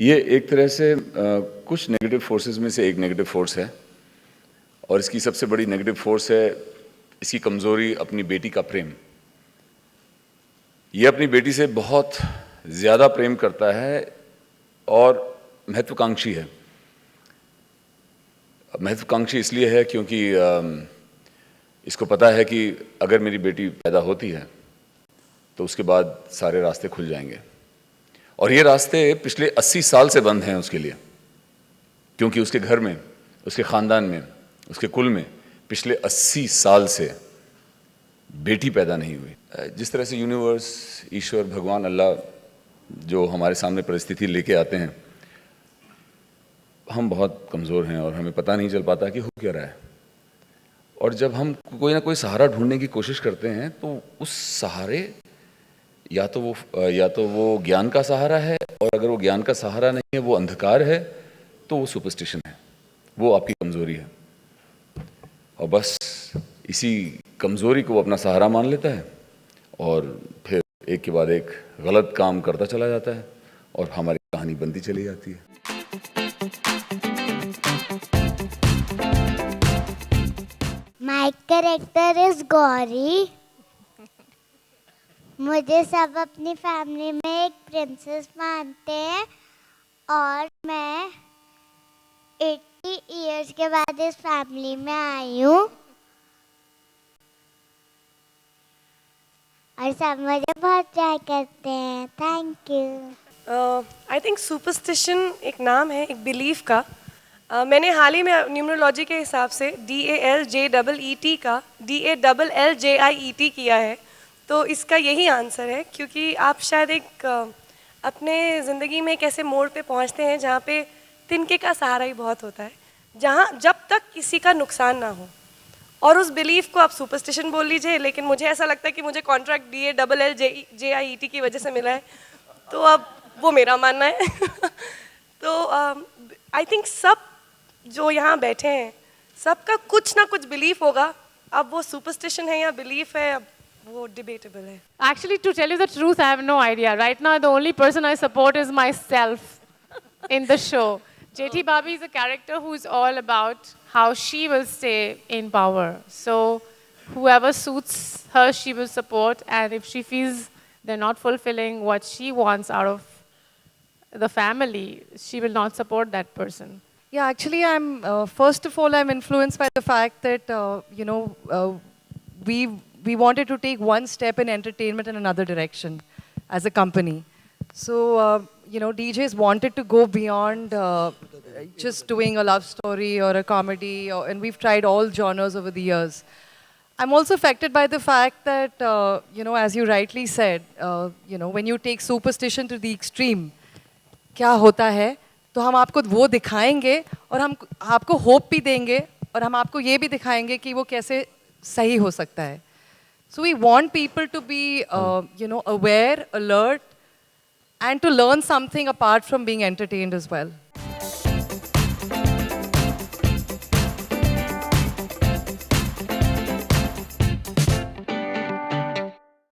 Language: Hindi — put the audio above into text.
ये एक तरह से कुछ नेगेटिव फोर्सेस में से एक नेगेटिव फोर्स है और इसकी सबसे बड़ी नेगेटिव फोर्स है इसकी कमज़ोरी, अपनी बेटी का प्रेम। ये अपनी बेटी से बहुत ज़्यादा प्रेम करता है और महत्वाकांक्षी है। महत्वाकांक्षी इसलिए है क्योंकि इसको पता है कि अगर मेरी बेटी पैदा होती है तो उसके बाद सारे रास्ते खुल जाएंगे, और ये रास्ते पिछले 80 साल से बंद हैं उसके लिए, क्योंकि उसके घर में, उसके ख़ानदान में, उसके कुल में पिछले 80 साल से बेटी पैदा नहीं हुई। जिस तरह से यूनिवर्स, ईश्वर, भगवान, अल्लाह जो हमारे सामने परिस्थिति लेके आते हैं, हम बहुत कमज़ोर हैं और हमें पता नहीं चल पाता कि हो क्या रहा है। और जब हम कोई ना कोई सहारा ढूंढने की कोशिश करते हैं तो उस सहारे या तो वो ज्ञान का सहारा है, और अगर वो ज्ञान का सहारा नहीं है, वो अंधकार है, तो वो सुपरस्टिशन है, वो आपकी कमज़ोरी है। और बस इसी कमज़ोरी को वो अपना सहारा मान लेता है और फिर एक के बाद एक गलत काम करता चला जाता है और हमारी कहानी बनती चली जाती है। My character is Gauri. मुझे सब अपनी फैमिली में एक प्रिंसेस मानते हैं और मैं 80 इयर्स के बाद इस फैमिली में आई हूँ और सब मुझे बहुत प्यार करते हैं। Thank you. I think superstition एक नाम है, एक बिलीफ का। मैंने हाल ही में न्यूमरोलॉजी के हिसाब से DALJEET का DALLJIET किया है, तो इसका यही आंसर है, क्योंकि आप शायद एक अपने ज़िंदगी में एक ऐसे मोड़ पे पहुंचते हैं जहाँ पे तिनके का सहारा ही बहुत होता है, जहाँ जब तक किसी का नुकसान ना हो। और उस बिलीफ को आप सुपरस्टिशन बोल लीजिए, लेकिन मुझे ऐसा लगता है कि मुझे कॉन्ट्रैक्ट DALLJIET की वजह से मिला है, तो अब वो मेरा मानना है। तो आई थिंक सब जो यहाँ बैठे हैं, सबका कुछ ना कुछ बिलीफ होगा। अब वो सुपरस्टिशन है या बिलीफ है, अब वो डिबेटेबल है। Actually, to tell you the truth, I have no idea. Right now, the only person I support is myself in the show. JT Bhabhi is a character who is all about how she will stay in power. So whoever suits her, she will support. And if she feels they're not fulfilling what she wants out of the family, she will not support that person. Yeah, actually, first of all, I'm influenced by the fact that, we wanted to take one step in entertainment in another direction as a company. So, DJs wanted to go beyond just doing a love story or a comedy, and we've tried all genres over the years. I'm also affected by the fact that, as you rightly said, when you take superstition to the extreme, क्या होता है, तो हम आपको वो दिखाएंगे और हम आपको होप भी देंगे और हम आपको ये भी दिखाएंगे कि वो कैसे सही हो सकता है. So we want people to be, aware, alert, and to learn something apart from being entertained as well.